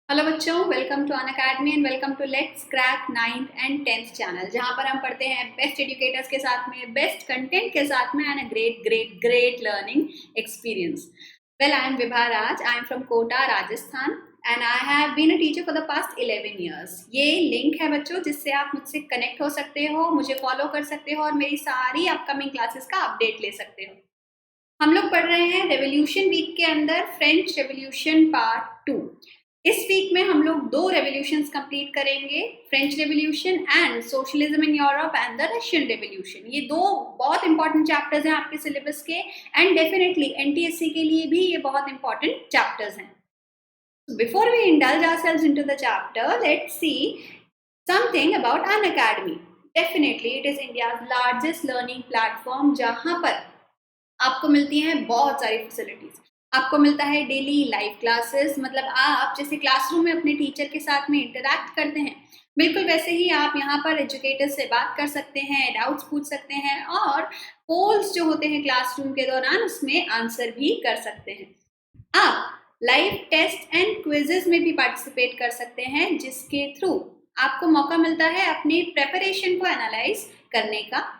Hello बच्चों, welcome to Unacademy and welcome to let's crack 9th and 10th channel, जहां पर हम पढ़ते हैं बेस्ट एजुकेटर्स के साथ में, बेस्ट कंटेंट के साथ में and a great great great learning experience. Well, I am Vibha Raj, I am from Kota, Rajasthan and I have been a teacher for the past 11 years। ये लिंक है बच्चों जिससे आप मुझसे कनेक्ट हो सकते हो, मुझे फॉलो कर सकते हो और मेरी सारी अपकमिंग क्लासेस का अपडेट ले सकते हो। हम लोग पढ़ रहे हैं रेवोल्यूशन वीक के अंदर फ्रेंच रेवोल्यूशन पार्ट 2। इस वीक में हम लोग 2 रेवोल्यूशंस कंप्लीट करेंगे, French revolution and socialism in Europe and the Russian revolution. ये 2 बहुत इंपॉर्टेंट चैप्टर्स हैं आपके सिलेबस के एंड डेफिनेटली एनटीएससी के लिए भी ये बहुत इंपॉर्टेंट चैप्टर्स हैं। Before we indulge ourselves into the chapter, let's see something about Unacademy. Definitely it is India's largest learning platform, जहां पर आपको मिलती हैं बहुत सारी फैसिलिटीज। आपको मिलता है डेली लाइव क्लासेस, मतलब आप जैसे क्लासरूम में अपने टीचर के साथ में इंटरैक्ट करते हैं, बिल्कुल वैसे ही आप यहाँ पर एजुकेटर से बात कर सकते हैं, डाउट्स पूछ सकते हैं और पोल्स जो होते हैं क्लासरूम के दौरान उसमें आंसर भी कर सकते हैं। आप लाइव टेस्ट एंड क्विजेस में भी पार्टिसिपेट कर सकते हैं, जिसके थ्रू आपको मौका मिलता है अपनी प्रेपरेशन को एनालाइज करने का।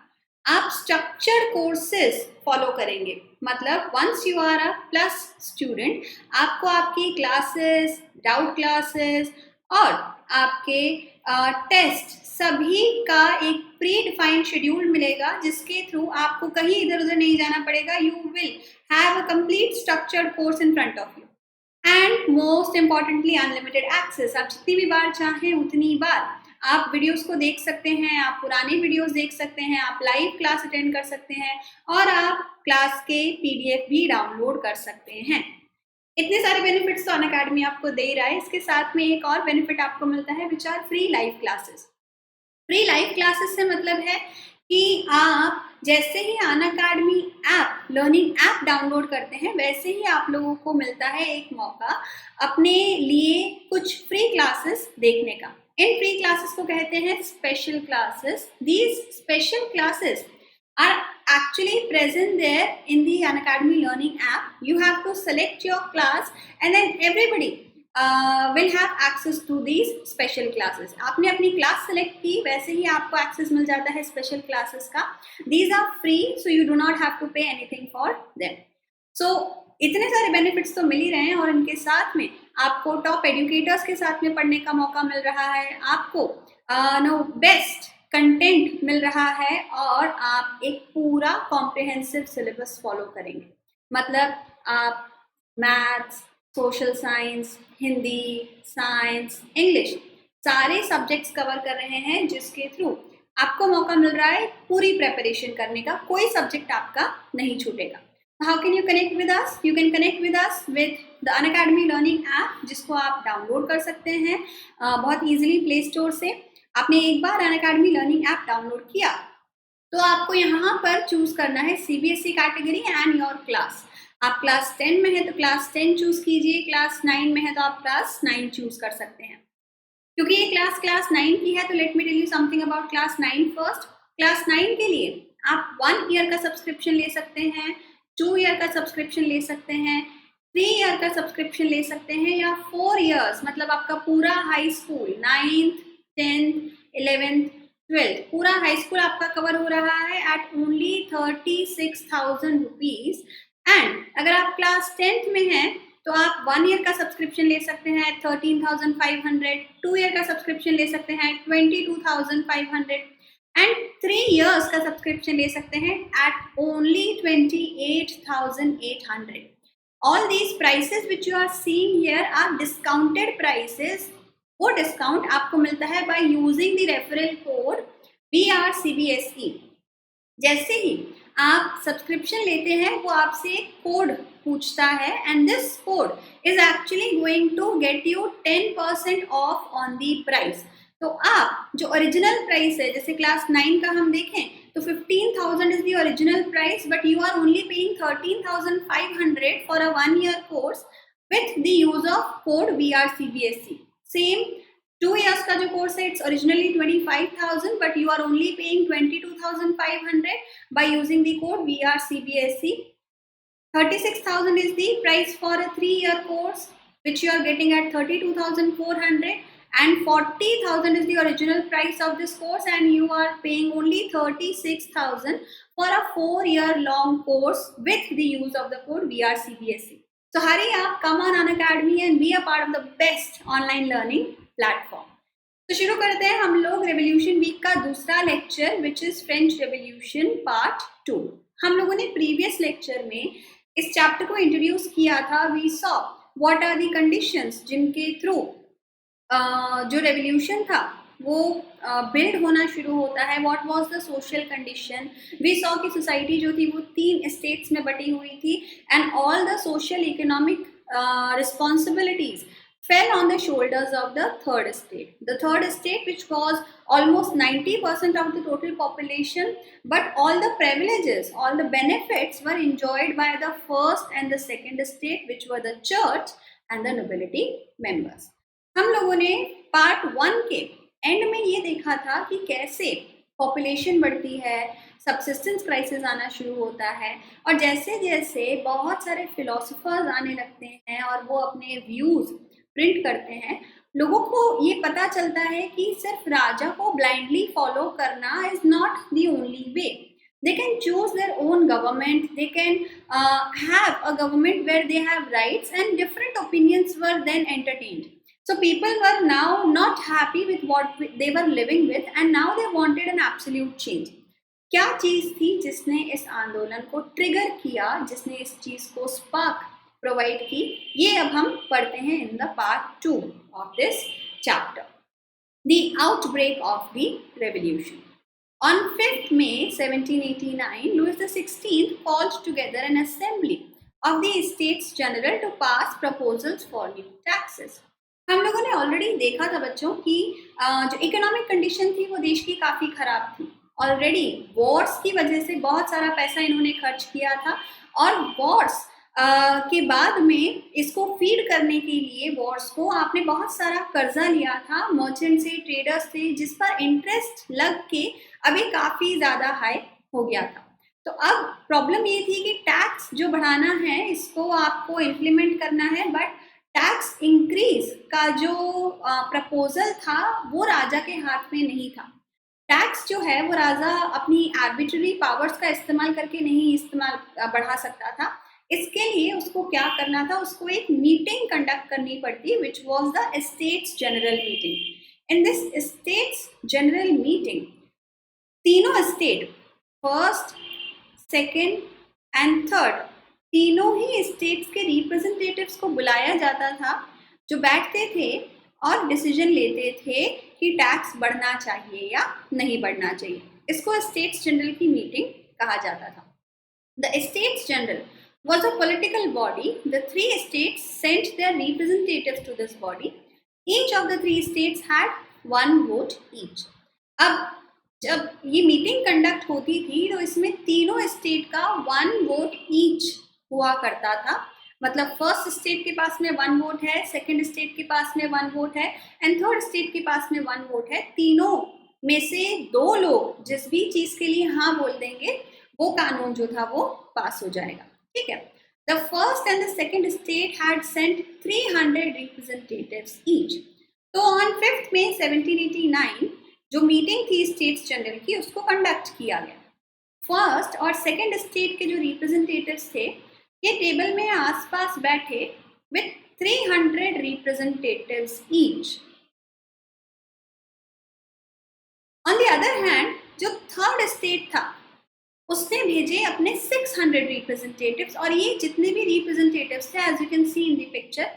आप स्ट्रक्चर्ड कोर्सेज फॉलो करेंगे, मतलब once you are a plus student, आपको आपकी क्लासेस, डाउट क्लासेस और आपके टेस्ट सभी का एक प्री डिफाइंड शेड्यूल मिलेगा, जिसके थ्रू आपको कहीं इधर उधर नहीं जाना पड़ेगा। You will have a complete structured course in front of you and most importantly unlimited access. आप जितनी भी बार चाहें उतनी बार आप वीडियोस को देख सकते हैं, आप पुराने वीडियोस देख सकते हैं, आप लाइव क्लास अटेंड कर सकते हैं और आप क्लास के पीडीएफ भी डाउनलोड कर सकते हैं। इतने सारे बेनिफिट्स तो अनअकैडमी आपको दे रहा है। इसके साथ में एक और बेनिफिट आपको मिलता है, which are free live classes. Free live classes से मतलब है कि आप जैसे ही Unacademy app, learning app download करते हैं, वैसे ही आप लोगों को मिलता है एक मौका अपने लिए कुछ फ्री क्लासेस देखने का। इन फ्री क्लासेस को कहते हैं special classes. These special classes are actually present there in the Unacademy learning app. You have to select your class and then everybody will have access to these special classes. आपने अपनी class select की, वैसे ही आपको access मिल जाता है special classes का। These are free, so you do not have to pay anything for them. So इतने सारे बेनिफिट्स तो मिल ही रहे हैं और इनके साथ में आपको टॉप एजुकेटर्स के साथ में पढ़ने का मौका मिल रहा है, आपको बेस्ट कंटेंट मिल रहा है और आप एक पूरा कॉम्प्रिहेंसिव सिलेबस फॉलो करेंगे। मतलब आप maths, social science, Hindi, science, English सारे सब्जेक्ट्स कवर कर रहे हैं, जिसके थ्रू आपको मौका मिल रहा है पूरी प्रेपरेशन करने का, कोई सब्जेक्ट आपका नहीं छूटेगा। How can you connect with us? You can connect with us with the Unacademy Learning app, जिसको आप डाउनलोड कर सकते हैं बहुत इजीली प्ले स्टोर से। आपने एक बार अनअकैडमी लर्निंग ऐप डाउनलोड किया तो आपको यहाँ पर चूज करना है CBSE category and your class. आप क्लास 10 में है तो क्लास 10 चूज कीजिए, क्लास 9 में है तो आप क्लास 9 चूज कर सकते हैं। क्योंकि ये क्लास 9 की है तो let me tell you something about class 9 first. Class 9 के लिए आप 1 ईयर का सब्सक्रिप्शन ले सकते हैं, 2 ईयर का सब्सक्रिप्शन ले सकते हैं, 3 ईयर का सब्सक्रिप्शन ले सकते हैं, या 4 ईयर्स, मतलब आपका पूरा high school 9th 10th 11th 12th पूरा हाई स्कूल आपका कवर हो रहा है एट ओनली 36,000 रुपीज। एंड अगर आप क्लास 10th में हैं तो आप 1 ईयर का सब्सक्रिप्शन ले सकते हैं 13,500, 2 ईयर का सब्सक्रिप्शन ले सकते हैं 22,500 एंड 3 years का सब्सक्रिप्शन ले सकते हैं at only 28,800. All these prices which you are seeing here are discounted prices. वो डिस्काउंट आपको मिलता है by using the referral code VRCBSE। जैसे ही आप सब्सक्रिप्शन लेते हैं वो आपसे एक कोड पूछता है and this code is actually going to get you 10% off on the price. तो आप जो ओरिजिनल प्राइस है, जैसे क्लास 9 का हम देखें तो 15,000 is the original price, but you are only paying 13,500 for a 1 year course with the use of code VRCBSE। Same 2 years का जो कोर्स है it's originally 25,000, but you are only paying 22,500 by using the code VRCBSE। 36,000 is the price for a 3 year course which you are getting at 32,400, and 40,000 is the original price of this course, and you are paying only 36,000 for a 4-year long course with the use of the code VRCBSE. So hurry up, come on Unacademy and be a part of the best online learning platform. तो शुरू करते हैं हम लोग revolution week का दूसरा lecture, which is French revolution part 2. हम लोगों ने प्रीवियस लेक्चर में इस चैप्टर को इंट्रोड्यूस किया था. We saw what are the conditions जिनके थ्रू जो रेवोल्यूशन था वो बिल्ड होना शुरू होता है. What was the social condition. We saw कि सोसाइटी जो थी वो 3 स्टेट्स में बटी हुई थी, and all the social economic responsibilities fell on the shoulders of the third state. The third state, which was almost 90% of the total population, but all the privileges, all the benefits were enjoyed by the first and the second state, which were the church and the nobility members. हम लोगों ने part 1 के and में ये देखा था कि कैसे पॉपुलेशन बढ़ती है, सबसिस्टेंस क्राइसिस आना शुरू होता है, और जैसे जैसे बहुत सारे फिलोसोफर्स आने लगते हैं और वो अपने व्यूज़ प्रिंट करते हैं, लोगों को ये पता चलता है कि सिर्फ राजा को ब्लाइंडली फॉलो करना is not the only way. They can choose their own government. They can have a government where they have rights, and different opinions were then entertained. So people were now not happy with what they were living with, and now they wanted an absolute change. क्या चीज़ थी जिसने इस आंदोलन को trigger किया, जिसने इस चीज़ को स्पार्क प्रोवाइड की, ये अब हम पढ़ते हैं in the part 2 of this chapter. The outbreak of the revolution. On 5th May 1789, Louis XVI called together an assembly of the States General to pass proposals for new taxes. हम लोगों ने already देखा था बच्चों कि जो economic condition थी वो देश की काफ़ी ख़राब थी. ऑलरेडी वॉर्स की वजह से बहुत सारा पैसा इन्होंने खर्च किया था, और वॉर्स के बाद में इसको फीड करने के लिए वॉर्स को आपने बहुत सारा कर्जा लिया था मर्चेंट से, ट्रेडर्स से, जिस पर इंटरेस्ट लग के अभी काफ़ी ज़्यादा हाई हो गया था. तो अब प्रॉब्लम ये थी कि टैक्स जो बढ़ाना है इसको आपको इम्प्लीमेंट करना है, बट टैक्स इंक्रीज का जो प्रपोजल था वो राजा के हाथ में नहीं था. टैक्स जो है वो राजा अपनी आर्बिट्ररी पावर्स का इस्तेमाल करके नहीं बढ़ा सकता था. इसके लिए उसको क्या करना था, उसको एक मीटिंग कंडक्ट करनी पड़ती, which was the states general meeting. In this states general meeting तीनों state, first, second and third, तीनों ही स्टेट्स के रिप्रेजेंटेटिव्स को बुलाया जाता था, जो बैठते थे और डिसीजन लेते थे कि टैक्स बढ़ना चाहिए या नहीं बढ़ना चाहिए. इसको स्टेट्स जनरल की मीटिंग कहा जाता था. The states general was a political body. The 3 states sent their representatives to this body. Each of the 3 states had 1 vote each. अब जब ये मीटिंग कंडक्ट होती थी तो इसमें तीनों स्टेट का 1 वोट ईच हुआ करता था. मतलब फर्स्ट स्टेट के पास में 1 वोट है, सेकंड स्टेट के पास में 1 वोट है, एंड थर्ड स्टेट के पास में 1 वोट है. तीनों में से 2 लोग जिस भी चीज़ के लिए हाँ बोल देंगे वो कानून जो था वो पास हो जाएगा. ठीक है. The first and the second state had sent 300 representatives each. तो on 5th May 1789 जो मीटिंग थी स्टेट्स जनरल की उसको कंडक्ट किया गया. फर्स्ट और सेकंड स्टेट के जो रिप्रेजेंटेटिव्स थे ये टेबल में आसपास बैठे with 300 representatives each. On the other hand, जो थर्ड स्टेट था उसने भेजे अपने 600 रिप्रेजेंटेटिव्स, और ये जितने भी रिप्रेजेंटेटिव्स थे, as you can see in the picture,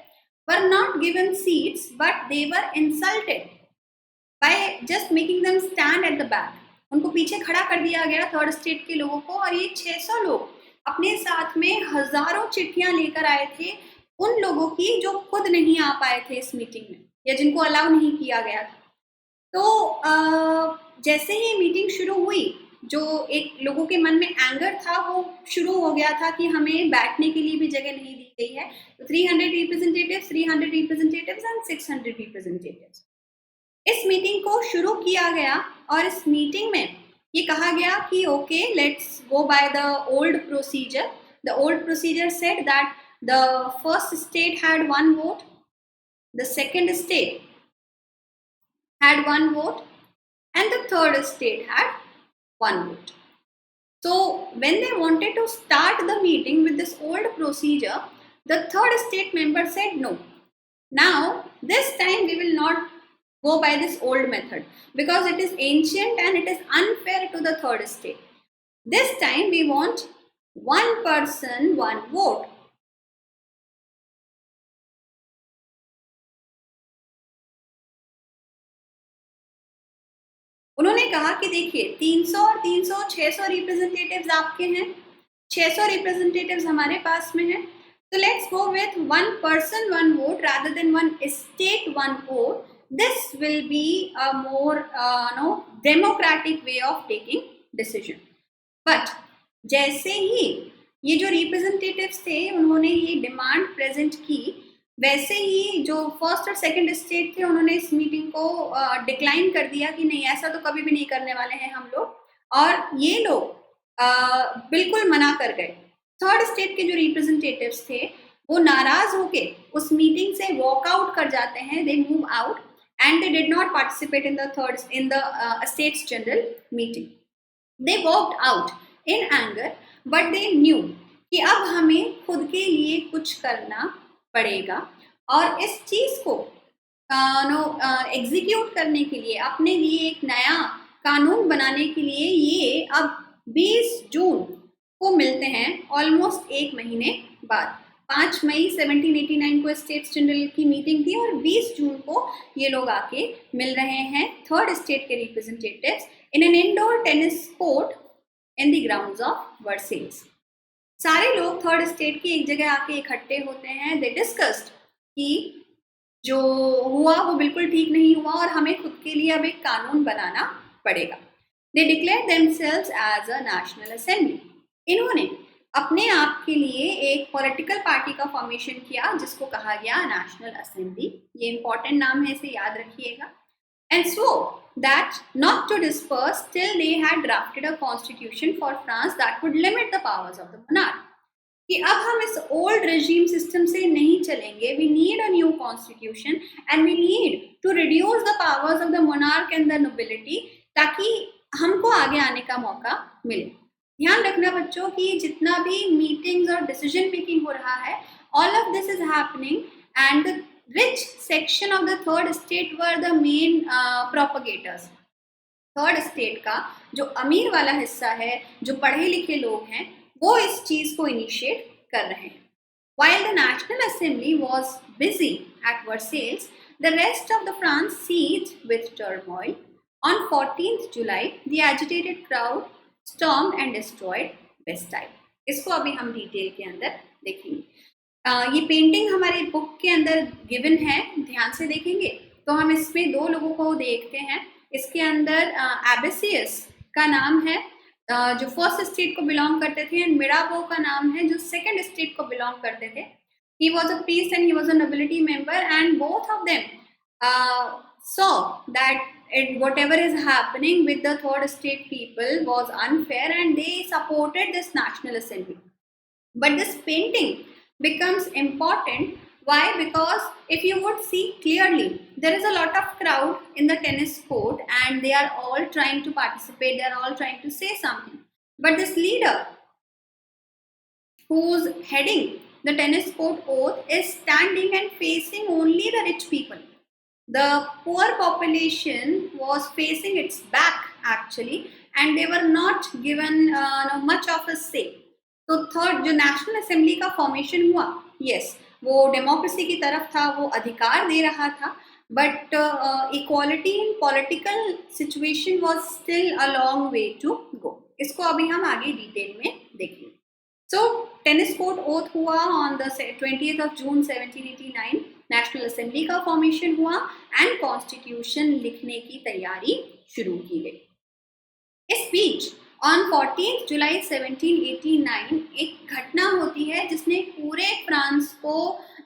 were not given seats but they were insulted by just making them stand at the back. उनको पीछे खड़ा कर दिया गया थर्ड स्टेट के लोगों को, और ये 600 लोग अपने साथ में हजारों चिट्ठियां लेकर आए थे उन लोगों की जो खुद नहीं आ पाए थे इस मीटिंग में या जिनको अलाउ नहीं किया गया था. तो जैसे ही मीटिंग शुरू हुई, जो एक लोगों के मन में एंगर था वो शुरू हो गया था कि हमें बैठने के लिए भी जगह नहीं दी गई है. तो 300 रिप्रेजेंटेटिव्स एंड 600 रिप्रेजेंटेटिव्स. इस मीटिंग को शुरू किया गया, और इस मीटिंग में ये कहा गया कि okay, let's go by the old procedure. The old procedure said that the first state had 1 vote, the second state had 1 vote, and the third state had 1 vote. So when they wanted to start the meeting with this old procedure, the third state member said no. Now, this time we will not go by this old method because it is ancient and it is unfair to the third state. This time we want one person, one vote. उन्होंने कहा कि देखिए 300 और 300 600 representatives आपके हैं, 600 representatives हमारे पास में हैं, तो let's go with one person one vote rather than one state one vote. This will be a more democratic way of taking decision. But जैसे ही ये जो रिप्रेजेंटेटिव्स थे उन्होंने ये डिमांड प्रेजेंट की, वैसे ही जो फर्स्ट और सेकंड स्टेट थे उन्होंने इस मीटिंग को डिक्लाइन कर दिया कि नहीं, ऐसा तो कभी भी नहीं करने वाले हैं हम लोग, और ये लोग बिल्कुल मना कर गए. थर्ड स्टेट के जो रिप्रेजेंटेटिव्स थे वो नाराज होके उस मीटिंग से वॉकआउट कर जाते हैं. They move out and they did not participate in the states general meeting. They walked out in anger, but they knew कि अब हमें खुद के लिए कुछ करना पड़ेगा और इस चीज को एग्जीक्यूट करने के लिए, अपने लिए एक नया कानून बनाने के लिए ये अब 20 जून को मिलते हैं, ऑलमोस्ट एक महीने बाद. 5 मई 1789 को स्टेट्स जनरल की मीटिंग थी और 20 जून को ये लोग आके मिल रहे हैं, थर्ड स्टेट के representatives, in an indoor tennis court in the grounds of Versailles. सारे लोग थर्ड स्टेट की एक जगह आके इकट्ठे होते हैं. दे डिस्कस्ड कि जो हुआ वो बिल्कुल ठीक नहीं हुआ और हमें खुद के लिए अब एक कानून बनाना पड़ेगा. They declare themselves as a national assembly. इन्होंने अपने आप के लिए एक पॉलिटिकल पार्टी का फॉर्मेशन किया जिसको कहा गया नेशनल असेंबली. ये इंपॉर्टेंट नाम है, इसे याद रखिएगा. And so that not to disperse till they had drafted a constitution for France that would limit the powers of the monarch. कि अब हम इस ओल्ड रेजिम सिस्टम से नहीं चलेंगे. We need a new constitution and we need to reduce the powers of the monarch and the nobility, ताकि हमको आगे आने का मौका मिले. ध्यान रखना बच्चों कि जितना भी मीटिंग्स और डिसीजन मेकिंग हो रहा है, all of this is happening and the rich section of the third state were the main propagators. Third state का जो अमीर वाला हिस्सा है, जो पढ़े लिखे लोग हैं, वो इस चीज को इनिशिएट कर रहे हैं. While the National Assembly was busy at Versailles, the rest of the France seethed with turmoil. On 14th July, the agitated crowd stormed and destroyed Bastille. इसको अभी हम डिटेल के अंदर देखेंगे. ये पेंटिंग हमारी बुक के अंदर गिवन है, ध्यान से देखेंगे तो हम इसमें दो लोगों को देखते हैं. इसके अंदर एबेसियस का नाम है जो फर्स्ट स्टेट को बिलोंग करते थे, एंड मिराबो का नाम है जो सेकंड स्टेट को बिलोंग करते थे. He was a priest and he was a nobility member, and both of them saw that whatever is happening with the third state people was unfair and they supported this National Assembly. But this painting becomes important. Why? Because if you would see clearly, there is a lot of crowd in the tennis court and they are all trying to participate, they are all trying to say something. But this leader who's heading the tennis court oath is standing and facing only the rich people. The poor population was facing its back actually and they were not given much of a say. तो third जो national assembly का formation हुआ, yes वो democracy की तरफ था, वो अधिकार दे रहा था, but equality in political situation was still a long way to go. इसको अभी हम आगे डिटेल में देखेंगे. सो टेनिस कोर्ट ओथ हुआ on the 20th of June 1789. National assembly का फॉर्मेशन हुआ एंड कॉन्स्टिट्यूशन लिखने की तैयारी शुरू की गई. इस बीच ऑन 14th July 1789 एक घटना होती है जिसने पूरे फ्रांस को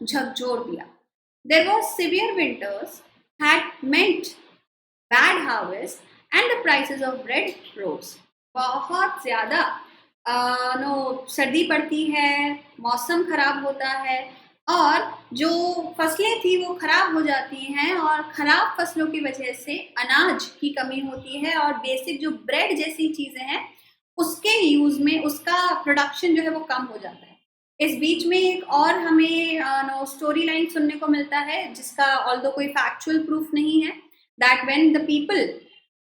झकझोर दिया. There was severe winters had meant bad harvest and the prices of bread rose. बहुत ज़्यादा सर्दी पड़ती है, मौसम खराब होता है, और जो फसलें थी वो खराब हो जाती हैं और खराब फसलों की वजह से अनाज की कमी होती है और बेसिक जो ब्रेड जैसी चीजें हैं उसके यूज में उसका प्रोडक्शन जो है वो कम हो जाता है। इस बीच में एक और हमें स्टोरी लाइन सुनने को मिलता है जिसका ऑल्दो कोई फैक्चुअल प्रूफ नहीं है, that when the people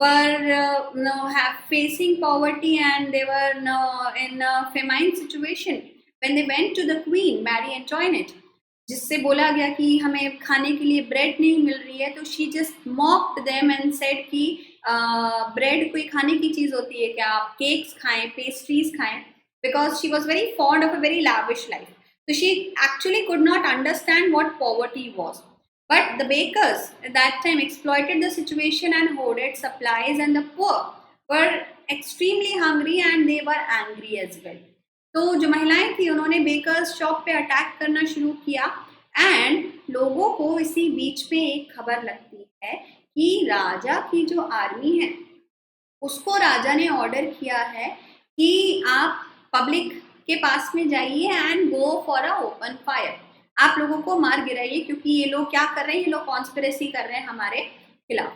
were facing poverty and they were in a famine situation when they went to the queen Mary Antoinette, जिससे बोला गया कि हमें खाने के लिए ब्रेड नहीं मिल रही है, तो she just mocked them and said कि ब्रेड कोई खाने की चीज होती है क्या, आप केक्स खाएं, पेस्ट्रीज खाएं, because she was very fond of a very lavish life. So she actually could not understand what poverty was. But the bakers at that time exploited the situation and hoarded supplies, and the poor were extremely hungry and they were angry as well. तो जो महिलाएं थी उन्होंने bakers shop पे attack करना शुरू किया and लोगों को इसी बीच में एक खबर लगती है कि राजा की जो आर्मी है उसको राजा ने ऑर्डर किया है कि आप पब्लिक के पास में जाइए and go for a open fire, आप लोगों को मार गिराइए क्योंकि ये लोग क्या कर रहे हैं, ये लोग कॉन्स्पिरेसी कर रहे हैं हमारे खिलाफ।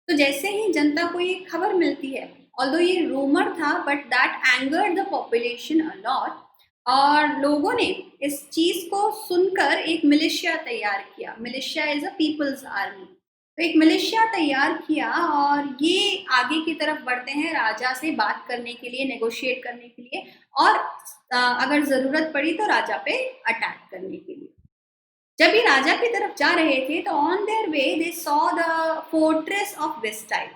तो जैसे ही जनता को ये खबर मिलती है, ऑल्दो ये रूमर था but that angered the population a lot, और लोगों ने इस चीज को सुनकर एक मिलिशिया तैयार किया। Militia is a people's army. तो एक मिलिशिया तैयार किया और ये आगे की तरफ बढ़ते हैं राजा से बात करने के लिए, नेगोशिएट करने के लिए, और अगर जरूरत पड़ी तो राजा पे अटैक करने के लिए। जब ये राजा की तरफ जा रहे थे तो on their way they saw the fortress of Bastille.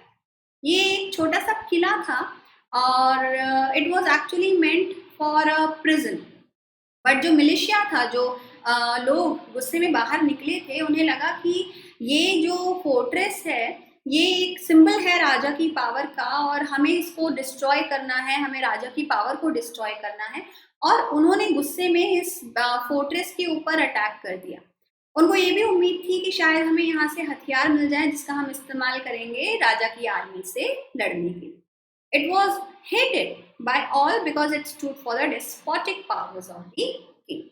ये एक छोटा सा किला था और it was actually meant for a prison. But जो मिलिशिया था, जो लोग गुस्से में बाहर निकले थे, उन्हें लगा कि ये जो फोर्ट्रेस है ये एक सिंबल है राजा की पावर का और हमें इसको डिस्ट्रॉय करना है, हमें राजा की पावर को डिस्ट्रॉय करना है, और उन्होंने गुस्से में इस फोर्ट्रेस के ऊपर अटैक कर दिया। उनको ये भी उम्मीद थी कि शायद हमें यहाँ से हथियार मिल जाए जिसका हम इस्तेमाल करेंगे राजा की आर्मी से लड़ने के लिए। It was hated by all because it stood for the despotic powers of the king.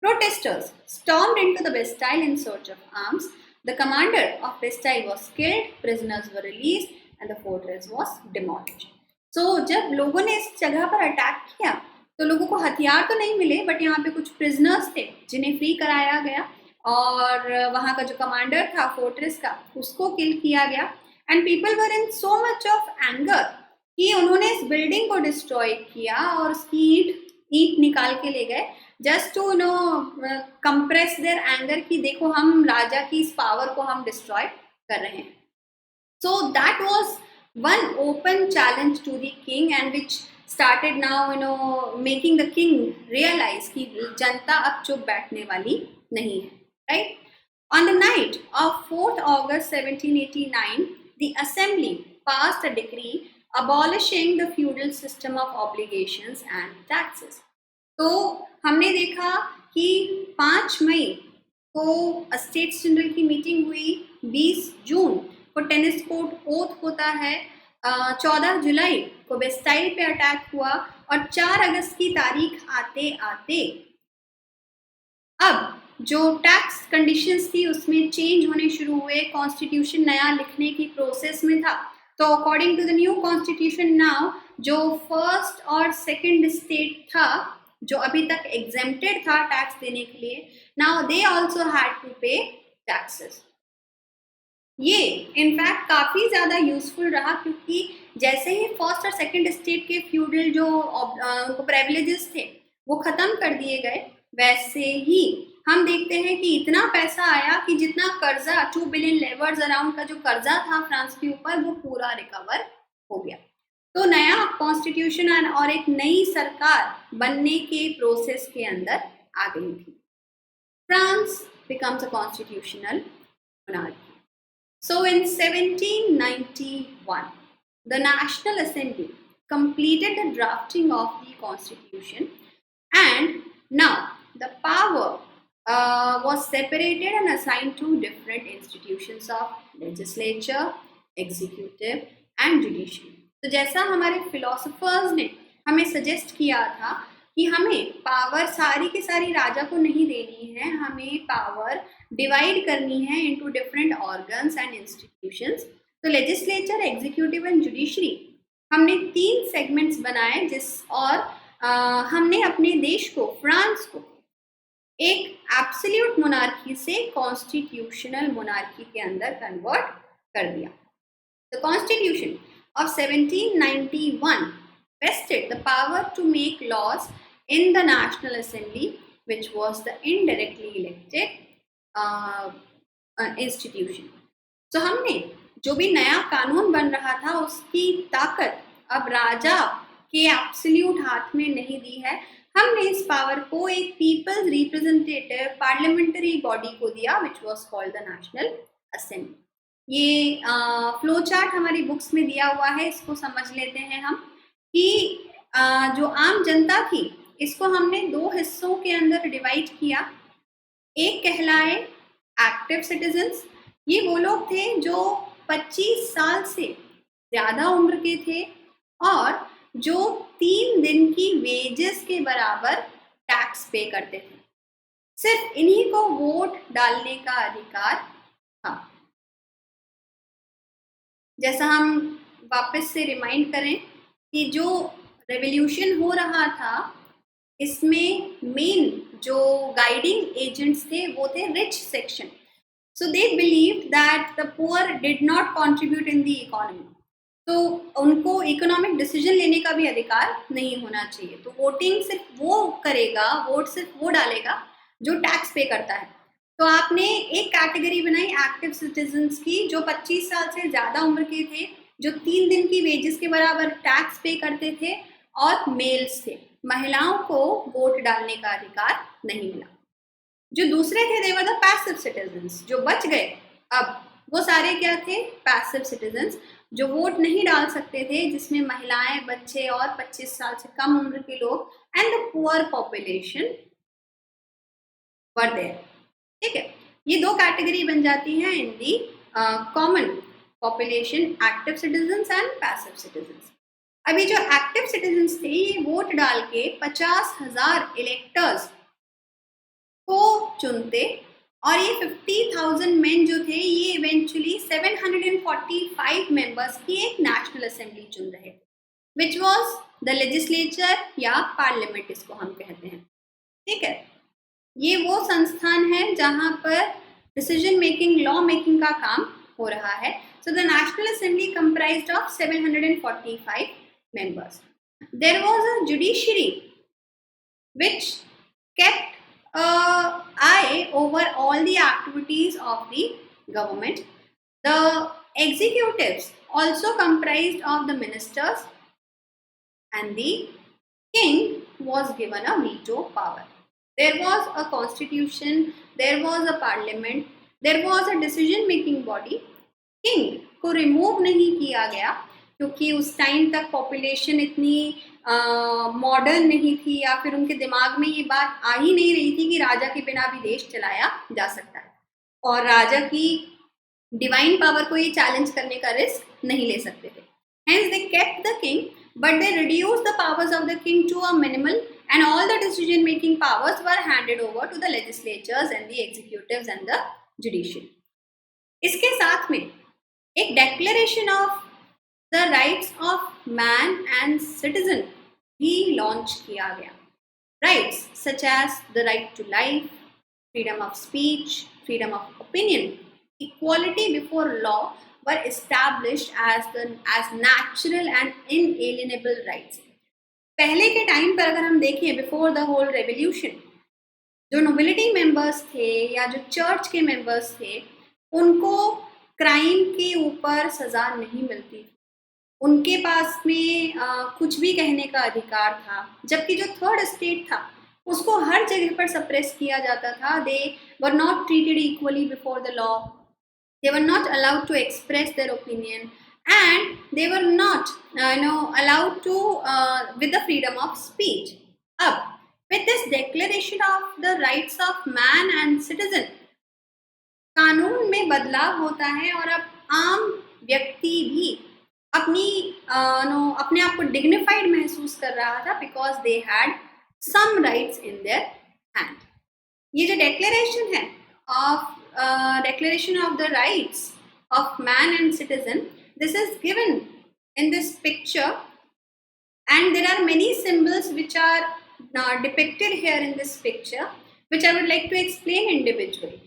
Protesters stormed into the Bastille in search of arms. The commander of Bastille was killed, prisoners were released, and the fortress was demolished. So जब लोगों ने इस जगह पर attack किया तो लोगों को हथियार तो नहीं मिले, बट यहाँ पे कुछ प्रिजनर्स थे जिन्हें फ्री कराया गया और वहाँ का जो कमांडर था फोर्ट्रेस का उसको किल किया गया। And people were in so much of anger कि उन्होंने इस बिल्डिंग को डिस्ट्रॉय किया और उसकी ईंट निकाल के ले गए just to compress their anger कि देखो हम राजा की इस पावर को हम डिस्ट्रॉय कर रहे हैं। So that was one open challenge to the king and which started now making the king realize कि जनता अब चुप बैठने वाली नहीं है, right. On the night of 4th August 1789, the Assembly passed a decree abolishing the feudal system of obligations and taxes. तो हमने देखा कि 5 मई को स्टेट्स जनरल की मीटिंग हुई, 20 जून को टेनिस कोर्ट ओथ होता है, 14 जुलाई को बेस्टाइल पे अटैक हुआ और 4 अगस्त की तारीख आते आते अब जो टैक्स कंडीशंस थी उसमें चेंज होने शुरू हुए। कॉन्स्टिट्यूशन नया लिखने की प्रोसेस में था, तो according to the new constitution now जो फर्स्ट और सेकंड स्टेट था जो अभी तक एग्जेम्प्टेड था टैक्स देने के लिए, now they also had to pay taxes. ये इनफैक्ट काफ़ी ज़्यादा यूजफुल रहा क्योंकि जैसे ही फर्स्ट और सेकंड स्टेट के फ्यूडल जो प्रिविलेजेस थे वो ख़त्म कर दिए गए, वैसे ही हम देखते हैं कि इतना पैसा आया कि जितना कर्जा 2 बिलियन लेवर्स अराउंड का जो कर्जा था फ्रांस के ऊपर वो पूरा रिकवर हो गया। तो नया कॉन्स्टिट्यूशन और एक नई सरकार बनने के प्रोसेस के अंदर आ गई थी। France becomes a constitutional monarchy. So in 1791, the National Assembly completed the drafting of the Constitution, and now the power was separated and assigned to different institutions of legislature, executive and judiciary. तो जैसा हमारे philosophers ने हमें suggest किया था कि हमें power सारी की सारी राजा को नहीं देनी है, हमें पावर डिवाइड करनी है into different organs and institutions. तो लेजिस्लेचर, एग्जीक्यूटिव एंड जुडिशरी, हमने 3 सेगमेंट्स बनाए और हमने अपने देश को, फ्रांस को, एक एब्सोल्यूट मोनार्की से कॉन्स्टिट्यूशनल मोनार्की के अंदर कन्वर्ट कर दिया। The Constitution of 1791 vested the power to make laws in the National Assembly, which was the indirectly elected institution. So हमने जो भी नया कानून बन रहा था उसकी ताकत अब राजा के एब्सोल्यूट हाथ में नहीं दी है, हमने इस पावर को एक पीपल्स रिप्रेजेंटेटिव पार्लियामेंट्री बॉडी को दिया, which was called the national assembly. ये फ्लो चार्ट हमारी बुक्स में दिया हुआ है, इसको समझ लेते हैं हम कि जो आम जनता थी इसको हमने 2 हिस्सों के अंदर डिवाइड किया। एक कहलाए एक्टिव सिटीजन्स, ये वो लोग थे जो 25 साल से ज़्यादा उम्र के थे और जो 3 दिन की वेजेस के बराबर टैक्स पे करते थे। सिर्फ इन्हीं को वोट डालने का अधिकार था। जैसा हम वापस से रिमाइंड करें कि जो रेवोल्यूशन हो रहा था इसमें मेन जो गाइडिंग एजेंट्स थे वो थे rich section. So they believe that the poor did not contribute in the economy, तो उनको इकोनॉमिक डिसीजन लेने का भी अधिकार नहीं होना चाहिए। तो वोटिंग सिर्फ वो करेगा, वोट सिर्फ वो डालेगा जो टैक्स पे करता है। तो आपने एक कैटेगरी बनाई एक्टिव सिटीजन्स की, जो 25 साल से ज़्यादा उम्र के थे, जो 3 दिन की वेजेस के बराबर टैक्स पे करते थे और मेल्स थे। महिलाओं को वोट डालने का अधिकार नहीं मिला। जो दूसरे थे दे वर द पैसिव सिटीजन्स, जो बच गए अब वो सारे क्या थे? पैसिव सिटीजन्स, जो वोट नहीं डाल सकते थे, जिसमें महिलाएं, बच्चे और 25 साल से कम उम्र के लोग and the poor population were there. ठीक है, ये 2 कैटेगरी बन जाती हैं in the common population, active citizens and passive citizens. अभी जो एक्टिव सिटीजन्स थे ये वोट डाल के 50,000 इलेक्टर्स को चुनते और ये 50,000 मेन जो थे ये इवेंचुअली 745 मेंबर्स की एक नेशनल असेंबली चुन रहे, विच वॉज द लेजिस्लेचर या पार्लियामेंट इसको हम कहते हैं। ठीक है, ये वो संस्थान है जहाँ पर डिसीजन मेकिंग, लॉ मेकिंग का काम हो रहा है। So the national assembly comprised of 745 members. There was a judiciary which kept an eye over all the activities of the government. The executives also comprised of the ministers, and the king was given a veto power. There was a constitution, there was a parliament, there was a decision making body. King को remove नहीं किया गया क्योंकि उस time तक population इतनी modern नहीं थी या फिर उनके दिमाग में ये बात आ ही नहीं रही थी कि राजा के बिना भी देश चलाया जा सकता है और राजा की डिवाइन पावर को ये चैलेंज करने का रिस्क नहीं ले सकते थे। Hence they kept the king, but they reduced the powers of the king to a minimal, and all the decision making powers were handed over to the legislatures and the executives and the judiciary. इसके साथ में एक declaration of the rights of man and citizen भी launch किया गया। Rights such as the right to life, freedom of speech, freedom of opinion, equality before law were established as natural and inalienable rights. पहले के time पर अगर हम देखें, before the whole revolution, जो नोबिलिटी मेंबर्स थे या जो चर्च के मेंबर्स थे उनको क्राइम के ऊपर सज़ा नहीं मिलती, उनके पास में कुछ भी कहने का अधिकार था, जबकि जो थर्ड स्टेट था उसको हर जगह पर सप्रेस किया जाता था। They were not treated equally before the law, they were not allowed to express their opinion, and they were not allowed to with the freedom of speech. Ab with this declaration of the rights of man and citizen, कानून में बदलाव होता है और अब आम व्यक्ति भी अपनी अपने आप को डिग्निफाइड महसूस कर रहा था, because they had some rights in their hand. ये जो declaration है of declaration of the rights of man and citizen, this is given in this picture, and there are many symbols which are depicted here in this picture, which I would like to explain individually.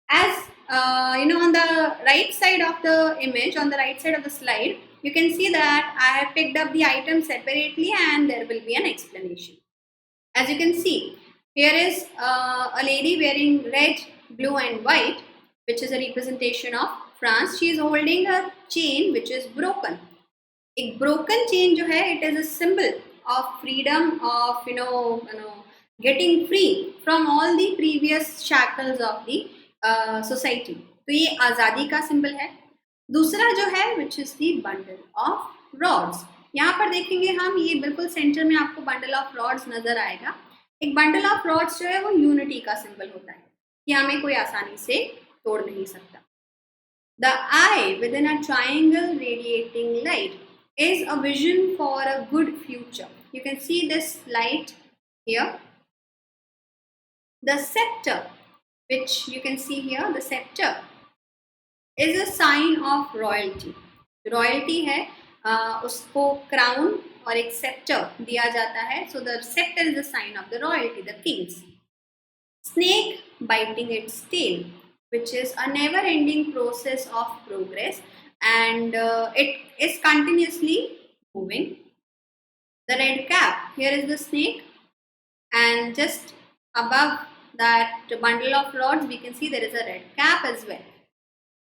As on the right side of the image, on the right side of the slide, you can see that I have picked up the items separately and there will be an explanation. As you can see, here is a lady wearing red, blue and white, which is a representation of France. She is holding a chain which is broken. एक broken chain जो है, it is a symbol of freedom, of getting free from all the previous shackles of the society. तो ये आज़ादी का symbol है. दूसरा जो है which is the bundle of rods. यहाँ पर देखेंगे हम, ये बिल्कुल सेंटर में आपको बंडल ऑफ रॉड्स नजर आएगा. एक बंडल ऑफ रॉड्स जो है वो यूनिटी का सिंबल होता है कि हमें कोई आसानी से तोड़ नहीं सकता. The I with in a triangle radiating light is a vision for a good future. You can see this light here. The scepter, which you can see here, the scepter is a sign of royalty. Royalty है, उसको crown और एक scepter दिया जाता है. So the scepter is a sign of the royalty, the kings. Snake biting its tail, which is a never-ending process of progress, and it is continuously moving. The red cap, here is the snake, and just above that bundle of rods we can see there is a red cap as well.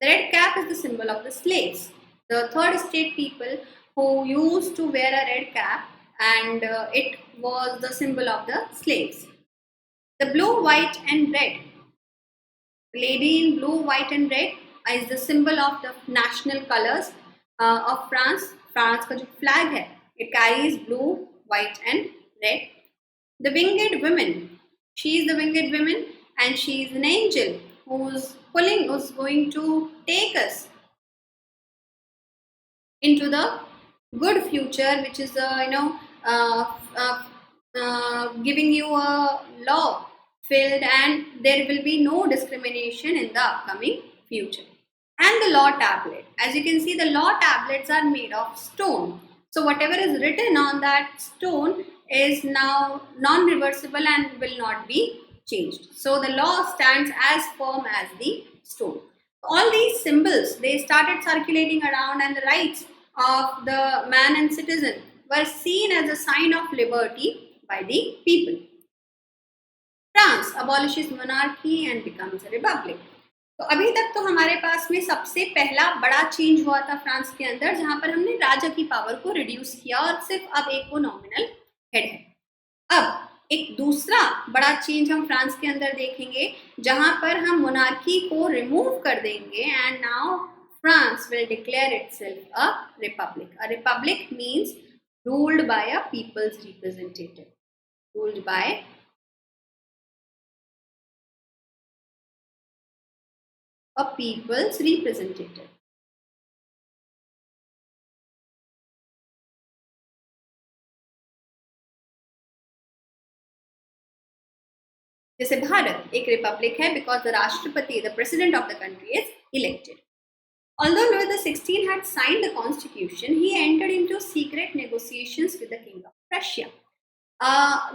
The red cap is the symbol of the slaves, the third estate people who used to wear a red cap, and it was the symbol of the slaves. The blue, white and red, the lady in blue, white and red is the symbol of the national colors of France. France का जो flag है, it carries blue, white and red. The winged woman, she is the winged woman and she is an angel who's going to take us into the good future, which is giving you a law filled, and there will be no discrimination in the upcoming future. And the law tablet, as you can see, the law tablets are made of stone. So whatever is written on that stone is now non-reversible and will not be changed. So the law stands as firm as the stone. All these symbols, they started circulating around, and the rights of the man and citizen were seen as a sign of liberty by the people. France abolishes monarchy and becomes a republic. तो अभी तक तो हमारे पास में सबसे पहला बड़ा change हुआ था फ्रांस के अंदर, जहां पर हमने राजा की पावर को रिड्यूस किया और सिर्फ अब एक को नॉमिनल हेड है. अब एक दूसरा बड़ा चेंज हम फ्रांस के अंदर देखेंगे, जहां पर हम मोनार्की को रिमूव कर देंगे, and now France will declare itself a republic. A republic means ruled by a people's representative, ruled by a people's representative. जैसे भारत एक रिपब्लिक है because the राष्ट्रपति, the president of the country, is elected. Although Louis XVI had signed the constitution, he entered into secret negotiations with the king of Prussia.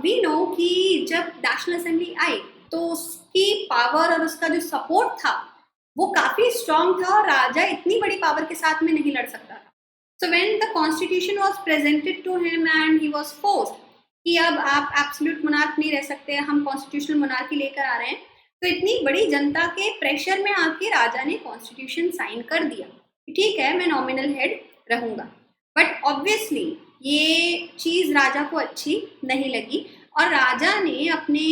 We know कि जब national assembly आई तो उसकी power और उसका जो support था वो काफी स्ट्रॉन्ग था, और राजा इतनी बड़ी पावर के साथ में नहीं लड़ सकता था. So when the constitution was presented to him and he was forced कि अब आप एब्सोल्यूट मोनार्क नहीं रह सकते, हम कॉन्स्टिट्यूशनल मोनार्की लेकर आ रहे हैं, तो इतनी बड़ी जनता के प्रेशर में आके राजा ने कॉन्स्टिट्यूशन साइन कर दिया. ठीक है, मैं नॉमिनल हेड रहूंगा. बट ऑब्वियसली ये चीज राजा को अच्छी नहीं लगी, और राजा ने अपने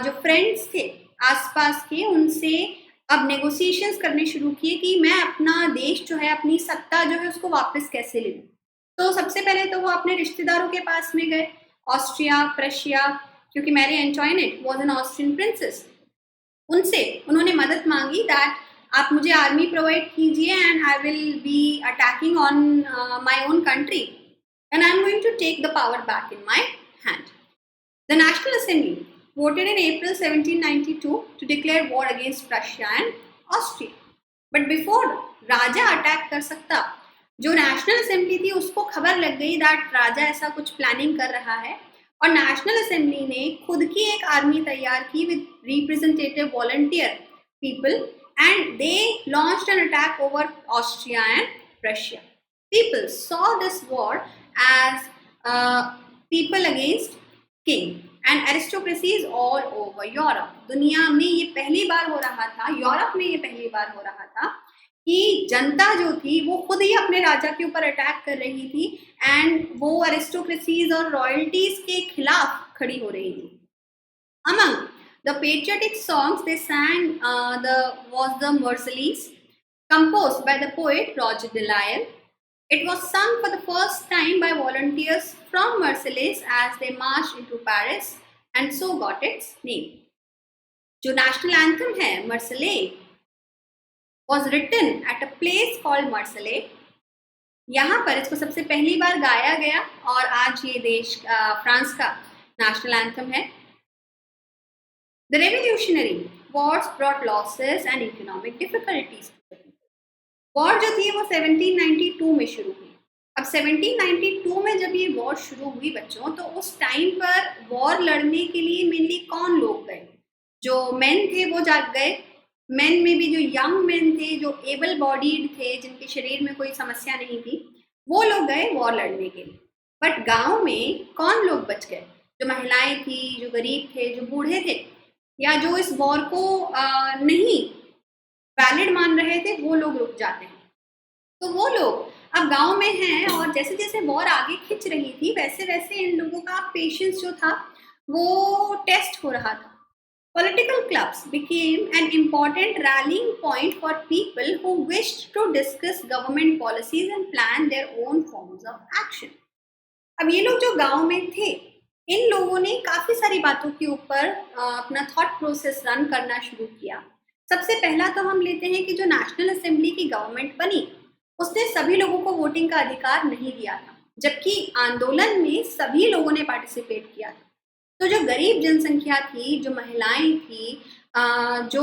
जो फ्रेंड्स थे आसपास के, उनसे अब नेगोशिएशंस करने शुरू किए कि मैं अपना देश जो है, अपनी सत्ता जो है, उसको वापस कैसे ले लूँ. तो सबसे पहले तो वो अपने रिश्तेदारों के पास में गए, ऑस्ट्रिया, प्रशिया, क्योंकि Marie Antoinette was an Austrian princess. उनसे उन्होंने मदद मांगी दैट आप मुझे आर्मी प्रोवाइड कीजिए and I will be attacking on my own country and I am going to take the power back in my hand. The National Assembly voted in April 1792 to declare war against Prussia and Austria. But before Raja attack कर सकता, जो national assembly थी उसको खबर लग गई that राजा ऐसा कुछ प्लानिंग कर रहा है, और नेशनल असेंबली ने खुद की एक आर्मी तैयार की with representative volunteer people, and they launched an attack over Austria and Prussia. People saw this war as people against king and aristocracies all over Europe. दुनिया में ये पहली बार हो रहा था, यूरोप में ये पहली बार हो रहा था कि जनता जो थी वो खुद ही अपने राजा के ऊपर अटैक कर रही थी, एंड वो अरिस्टोक्रेसीज और रॉयल्टीज के खिलाफ खड़ी हो रही थी. Among the patriotic songs they sang was the Marseillaise, composed by the poet Roger de Lisle. It was sung for the first time by volunteers from Marseilles as they marched into Paris, and so got its name. जो national anthem है Marseillais was written at a place called Marseille. यहाँ पर इसको सबसे पहली बार गाया गया, और आज ये देश फ्रांस का नेशनल एंथम है. The revolutionary wars brought losses and economic difficulties. War जो थी वो 1792 में शुरू हुई. अब 1792 में जब ये वॉर शुरू हुई बच्चों, तो उस टाइम पर वॉर लड़ने के लिए मेनली कौन लोग गए? जो मेन थे वो जाग गए. मेन में भी जो यंग मेन थे, जो एबल बॉडीड थे, जिनके शरीर में कोई समस्या नहीं थी, वो लोग गए वॉर लड़ने के लिए. बट गांव में कौन लोग बच गए? जो महिलाएं थी, जो गरीब थे, जो बूढ़े थे, या जो इस वॉर को नहीं वैलिड मान रहे थे, वो लोग रुक जाते हैं. तो वो लोग अब गांव में हैं, और जैसे जैसे वॉर आगे खिंच रही थी वैसे वैसे इन लोगों का पेशेंस जो था वो टेस्ट हो रहा था. Political clubs became an important rallying point for people who wished to discuss government policies and plan their own forms of action. अब ये लोग जो गांव में थे, इन लोगों ने काफ़ी सारी बातों के ऊपर अपना थॉट प्रोसेस रन करना शुरू किया. सबसे पहला तो हम लेते हैं कि जो नेशनल असेंबली की गवर्नमेंट बनी, उसने सभी लोगों को वोटिंग का अधिकार नहीं दिया था, जबकि आंदोलन में सभी लोगों ने पार्टिसिपेट किया था. तो जो गरीब जनसंख्या थी, जो महिलाएं थी, जो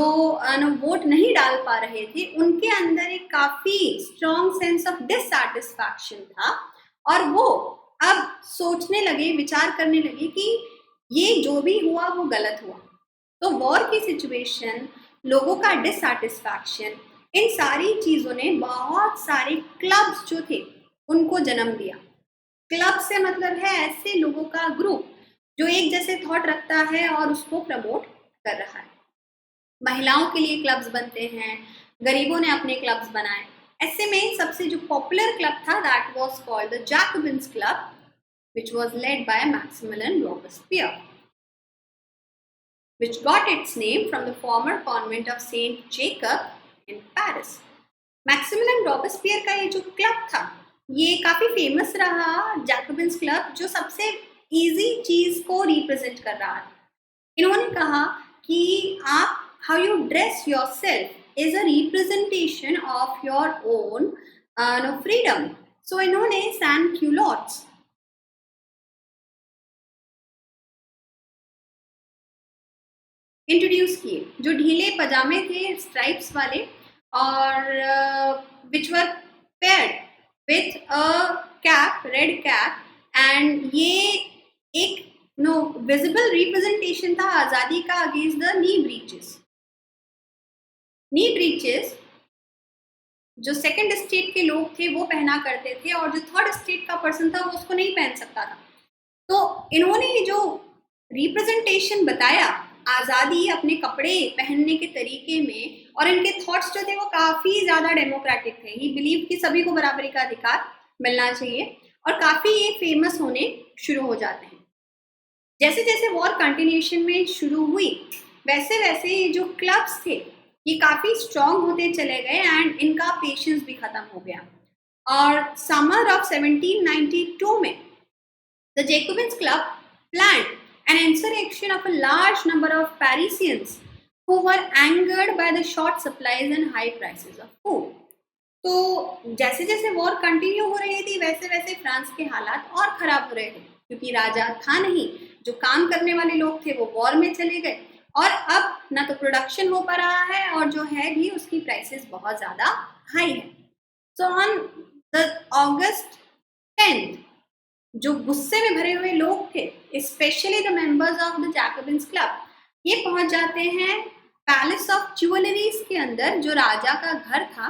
वोट नहीं डाल पा रहे थे, उनके अंदर एक काफ़ी स्ट्रॉन्ग सेंस ऑफ डिससैटिस्फैक्शन था, और वो अब सोचने लगे, विचार करने लगे कि ये जो भी हुआ वो गलत हुआ. तो वॉर की सिचुएशन, लोगों का डिससैटिस्फैक्शन, इन सारी चीज़ों ने बहुत सारे क्लब्स जो थे उनको जन्म दिया. क्लब से मतलब है ऐसे लोगों का ग्रुप जो एक जैसे थॉट रखता है और उसको प्रमोट कर रहा है. महिलाओं के लिए क्लब्स बनते हैं, गरीबों ने अपने क्लब्स बनाए. ऐसे में सबसे जो पॉपुलर क्लब था that was called the Jacobins club, which was led by Maximilian Robespierre, which got its name from the former convent of Saint Jacob in Paris. Maximilian Robespierre का ये जो क्लब था ये काफ़ी फेमस रहा, Jacobins club, जो सबसे easy चीज़ को रिप्रेजेंट कर रहा है. इन्होंने कहा कि आप how you dress yourself is a representation of your own freedom. So इन्होंने सैन क्यूलॉट्स इंट्रोड्यूस किए, जो ढीले पजामे थे स्ट्राइप्स वाले, और which were paired with a cap, red cap, and ये एक विजिबल रिप्रेजेंटेशन था आज़ादी का against the knee breeches. Knee breeches जो सेकंड स्टेट के लोग थे वो पहना करते थे, और जो थर्ड स्टेट का पर्सन था वो उसको नहीं पहन सकता था. तो इन्होंने जो रिप्रेजेंटेशन बताया आज़ादी अपने कपड़े पहनने के तरीके में, और इनके थॉट्स जो थे वो काफ़ी ज़्यादा डेमोक्रेटिक थे. ही बिलीव कि सभी को बराबरी का अधिकार मिलना चाहिए, और काफ़ी ये फेमस होने शुरू हो जाते हैं. जैसे जैसे वॉर कंटिन्यूएशन में शुरू हुई वैसे वैसे ये जो क्लब्स थे ये काफ़ी स्ट्रॉन्ग होते चले गए, एंड इनका पेशेंस भी ख़त्म हो गया. और समर ऑफ 1792 में the Jacobins club planned an insurrection of a large number of Parisians who were angered by the short supplies and high prices of food. तो जैसे जैसे वॉर कंटिन्यू हो रही थी वैसे वैसे फ्रांस के हालात और ख़राब हो रहे थे, क्योंकि राजा था नहीं जो काम करने वाले लोग थे वो वॉर में चले गए, और अब ना तो प्रोडक्शन हो पा रहा है और जो है भी उसकी प्राइसेस बहुत ज़्यादा हाई है। So on the August 10th जो गुस्से में भरे हुए लोग थे, specially the members of the Jacobins club, ये पहुंच जाते हैं पैलेस ऑफ ज्वेलरीज के अंदर, जो राजा का घर था,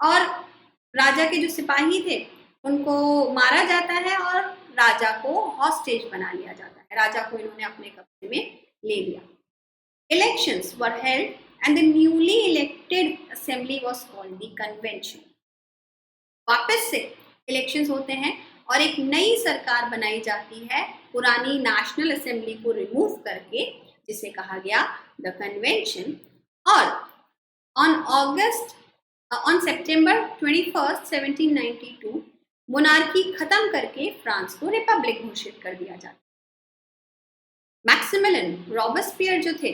और राजा के जो सिपाही थे उनको मारा जाता है और राजा को हॉस्टेज बना लिया जाता है। राजा को इन्होंने अपने कब्जे में ले लिया। Elections were held and the newly elected assembly was called the convention. वापस से इलेक्शंस होते हैं और एक नई सरकार बनाई जाती है पुरानी नेशनल असेंबली को रिमूव करके, जिसे कहा गया द कन्वेंशन। और ऑन सितंबर 21, 1792 मोनार्की खत्म करके फ्रांस को रिपब्लिक घोषित कर दिया जाता है। मैक्सिमिलियन रॉबेस्पियर जो थे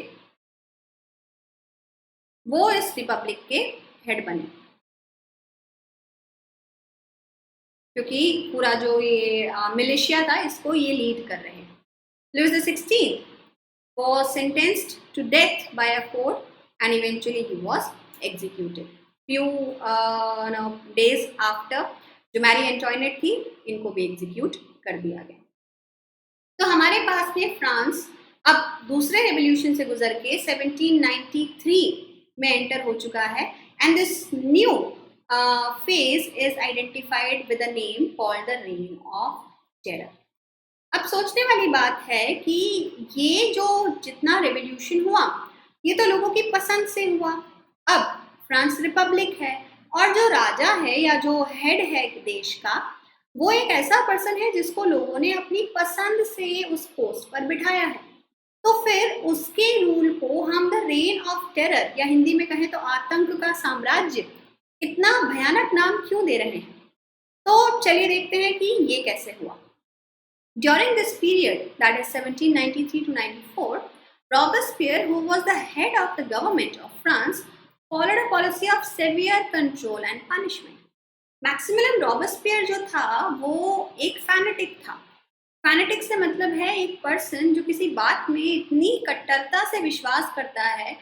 वो इस रिपब्लिक के हेड बने, क्योंकि पूरा जो ये मिलिशिया था इसको ये लीड कर रहे हैं। Louis XVI was sentenced to death by a court and eventually he was executed. Few days after जो मैरी एंटोइनेट थी इनको भी एग्जीक्यूट कर दिया गया। तो हमारे पास में फ्रांस अब दूसरे रेवोल्यूशन से गुजर के 1793 में एंटर हो चुका है, and this new phase is identified with a name called the Reign of Terror. अब सोचने वाली बात है कि ये जो जितना रेवोल्यूशन हुआ ये तो लोगों की पसंद से हुआ। अब फ्रांस रिपब्लिक है और जो राजा है या जो हेड है देश का वो एक ऐसा पर्सन है जिसको लोगों ने अपनी पसंद से उस पोस्ट पर बिठाया है। तो फिर उसके रूल को हम द रेन ऑफ टेरर या हिंदी में कहें तो आतंक का साम्राज्य इतना भयानक नाम क्यों दे रहे हैं? तो चलिए देखते हैं कि ये कैसे हुआ। During this period, that is 1793 to 94, Robespierre, who was the head of the government of France, followed a policy of severe control and punishment. Maximilian Robespierre जो था वो एक फैनेटिक था। फैनेटिक से मतलब है एक पर्सन जो किसी बात में इतनी कट्टरता से विश्वास करता है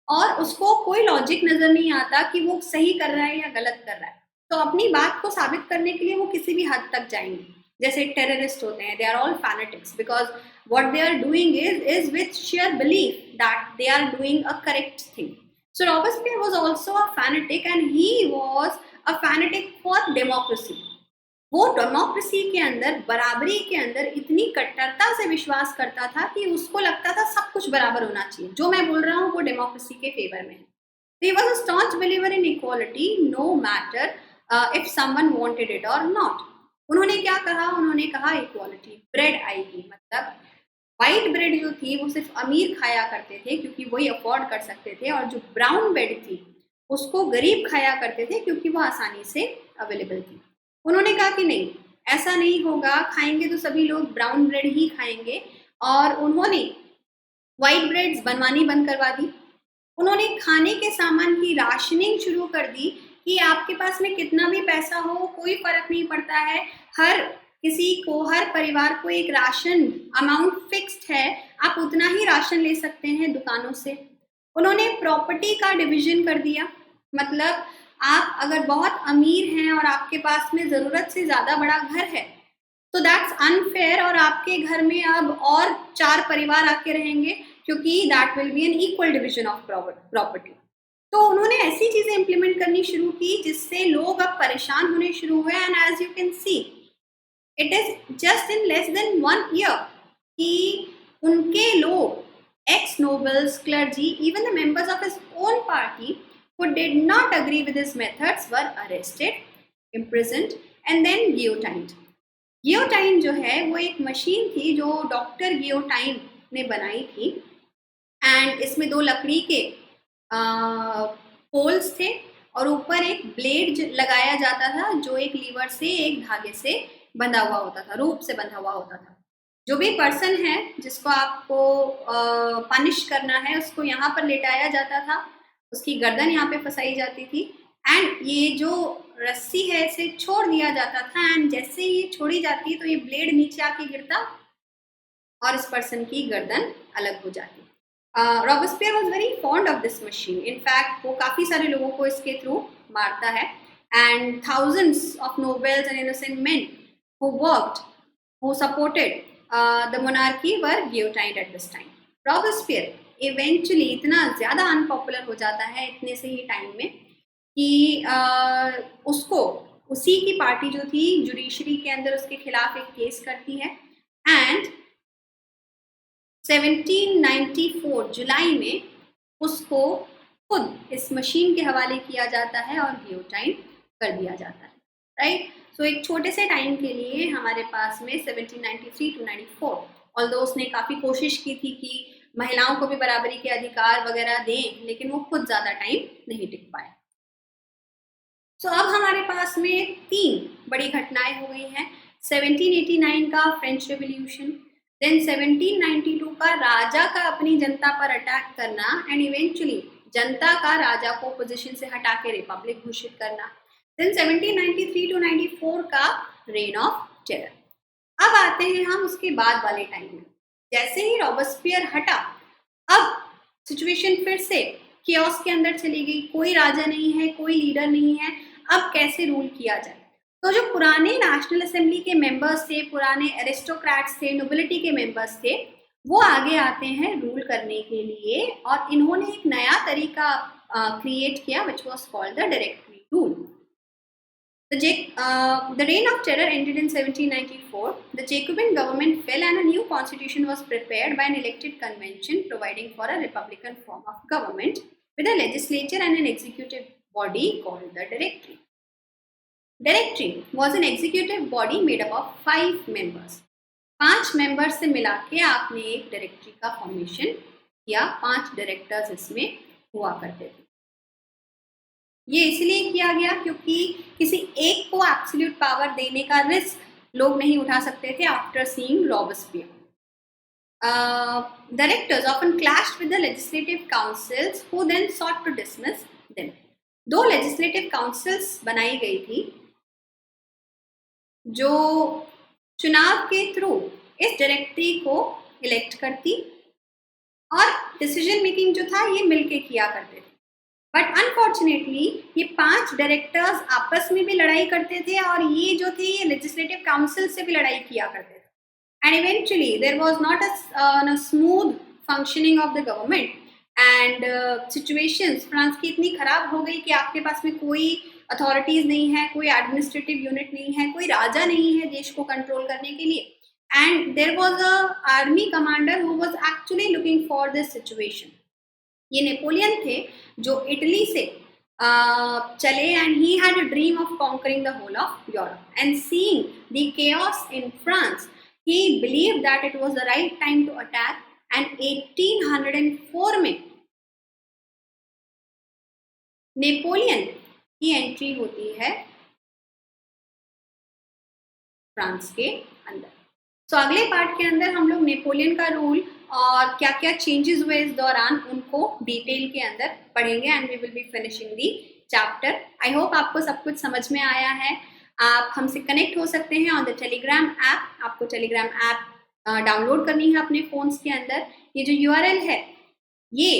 और उसको कोई लॉजिक नजर नहीं आता कि वो सही कर रहा है या गलत कर रहा है, तो अपनी बात को साबित करने के लिए वो किसी भी हद तक जाएंगे। जैसे टेररिस्ट होते हैं, they are all fanatics because what they are doing is with share belief that they are doing a correct thing. So Robespierre was also a fanatic and he was a fanatic for democracy. वो democracy के अंदर, बराबरी के अंदर इतनी कट्टरता से विश्वास करता था कि उसको लगता था सब कुछ बराबर होना चाहिए, जो मैं बोल रहा हूँ वो डेमोक्रेसी के फेवर में है। He was a staunch believer in equality, no matter if someone wanted it or not. उन्होंने क्या कहा? उन्होंने कहा इक्वालिटी, ब्रेड आएगी, मतलब वाइट ब्रेड जो थी वो सिर्फ अमीर खाया करते थे क्योंकि वही अफोर्ड कर सकते थे, और जो ब्राउन ब्रेड थी उसको गरीब खाया करते थे क्योंकि वो आसानी से अवेलेबल थी। उन्होंने कहा कि नहीं, ऐसा नहीं होगा, खाएंगे तो सभी लोग ब्राउन ब्रेड ही खाएंगे, और उन्होंने वाइट ब्रेड्स बनवानी बंद करवा दी। उन्होंने खाने के सामान की राशनिंग शुरू कर दी कि आपके पास में कितना भी पैसा हो कोई फर्क नहीं पड़ता है, हर किसी को, हर परिवार को एक राशन अमाउंट फिक्स्ड है, आप उतना ही राशन ले सकते हैं दुकानों से। उन्होंने प्रॉपर्टी का डिवीजन कर दिया, मतलब आप अगर बहुत अमीर हैं और आपके पास में ज़रूरत से ज़्यादा बड़ा घर है तो दैट्स अनफेयर, और आपके घर में अब और 4 परिवार आके रहेंगे क्योंकि that will be an equal division of property. तो उन्होंने ऐसी चीज़ें इम्प्लीमेंट करनी शुरू की जिससे लोग अब परेशान होने शुरू हुए, and as you can see it is just in less than 1 year कि उनके लोग, ex nobles, clergy, even the members of his own party who did not agree with his methods were arrested, imprisoned and then guillotined. गियोटाइन जो है वो एक machine थी जो doctor गियोटाइन ने बनाई थी, एंड इसमें 2 लकड़ी के पोल्स थे और ऊपर एक ब्लेड लगाया जाता था जो एक लीवर से, एक धागे से बंधा हुआ होता था, रूप से बंधा हुआ होता था। जो भी पर्सन है जिसको आपको पनिश करना है उसको यहाँ पर लेटाया जाता था, उसकी गर्दन यहाँ पे फंसाई जाती थी, एंड ये जो रस्सी है इसे छोड़ दिया जाता था, एंड जैसे ये छोड़ी जाती तो ये ब्लेड नीचे आके गिरता और इस पर्सन की गर्दन अलग हो जाती। Robespierre was very fond of this machine. In fact वो काफ़ी सारे लोगों को इसके थ्रू मारता है, and thousands of nobles and innocent men who worked, who supported the monarchy were guillotined at this time. Robespierre eventually इतना ज़्यादा अनपॉपुलर हो जाता है इतने से ही टाइम में कि उसको उसी की पार्टी जो थी जुडिशरी के अंदर उसके खिलाफ एक केस करती है, एंड 1794 जुलाई में उसको खुद इस मशीन के हवाले किया जाता है और गियोटाइन कर दिया जाता है, राइट। सो एक छोटे से टाइम के लिए हमारे पास में 1793 to 94, ऑल्दो उसने काफ़ी कोशिश की थी कि महिलाओं को भी बराबरी के अधिकार वगैरह दें, लेकिन वो खुद ज़्यादा टाइम नहीं टिक पाए। सो अब हमारे पास में 3 बड़ी घटनाएं हो गई हैं। 1789 का फ्रेंच रेवोल्यूशन, देन 1792 का राजा का अपनी जनता पर अटैक करना एंड इवेंचुअली जनता का राजा को पोजीशन से हटा के रिपब्लिक घोषित करना, देन 1793 to 94 का रेन ऑफ टेरर। अब आते हैं हम उसके बाद वाले टाइम में। जैसे ही रॉबस्पियर हटा, अब सिचुएशन फिर से केओस के अंदर चली गई, कोई राजा नहीं है, कोई लीडर नहीं है, अब कैसे रूल किया जाए। तो जो पुराने नेशनल असेंबली के मेंबर्स थे, पुराने एरिस्टोक्रेट्स थे, नोबिलिटी के मेंबर्स थे, वो आगे आते हैं रूल करने के लिए, और इन्होंने एक नया तरीका क्रिएट किया which was called the directory rule. The reign of terror ended in 1794. The Jacobin government fell and a new constitution was prepared by an elected convention providing for a republican form of government with a legislature and an executive body called the Directory. Directory was an executive body made up of 5 members. 5 members से मिला के आपने एक directory का formation किया। 5 directors इसमें हुआ करते थे। ये इसलिए किया गया क्योंकि किसी एक को एब्सोल्यूट पावर देने का रिस्क लोग नहीं उठा सकते थे after seeing Robespierre. Directors often clashed with the legislative councils who then sought to dismiss them. 2 legislative councils बनाई गई थी जो चुनाव के थ्रू इस डायरेक्टरी को इलेक्ट करती, और डिसीजन मेकिंग जो था ये मिलके किया करते थे। बट अनफॉर्चुनेटली ये 5 डायरेक्टर्स आपस में भी लड़ाई करते थे, और ये जो थे ये लेजिस्लेटिव काउंसिल से भी लड़ाई किया करते थे, and eventually there was not a smooth functioning of the government, and situations France की इतनी खराब हो गई कि आपके पास में कोई अथॉरिटीज नहीं है, कोई एडमिनिस्ट्रेटिव यूनिट नहीं है, कोई राजा नहीं है देश को कंट्रोल करने के लिए, and there was a army commander who was actually looking for this situation. ये नेपोलियन थे जो इटली से चले, and he had a dream of conquering the whole of Europe, and seeing the chaos in France he believed that it was the right time to attack, and 1804 में Napoleon की entry होती है France के अंदर। सो अगले part के अंदर हम लोग नेपोलियन का रूल और क्या क्या चेंजेस हुए इस दौरान उनको डिटेल के अंदर पढ़ेंगे, and we will be finishing the chapter. I hope आपको सब कुछ समझ में आया है। आप हमसे कनेक्ट हो सकते हैं ऑन द टेलीग्राम ऐप। आपको टेलीग्राम ऐप डाउनलोड करनी है अपने फ़ोन्स के अंदर। ये जो URL है ये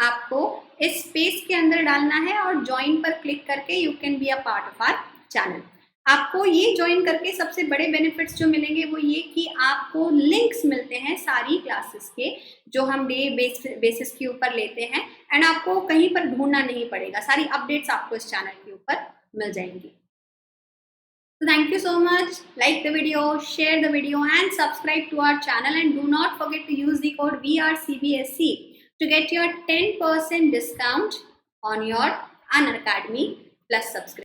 आपको इस स्पेस के अंदर डालना है और ज्वाइन पर क्लिक करके you can be a part of our channel. आपको ये ज्वाइन करके सबसे बड़े बेनिफिट्स जो मिलेंगे वो ये कि आपको लिंक्स मिलते हैं सारी क्लासेस के जो हम डे बेसिस के ऊपर लेते हैं, एंड आपको कहीं पर ढूंढना नहीं पड़ेगा, सारी अपडेट्स आपको इस चैनल के ऊपर मिल जाएंगी। So thank you so much. Like the video, share the video, and subscribe to our channel. And do not forget to use the code VRCBSC to get your 10% discount on your Unacademy Plus subscription.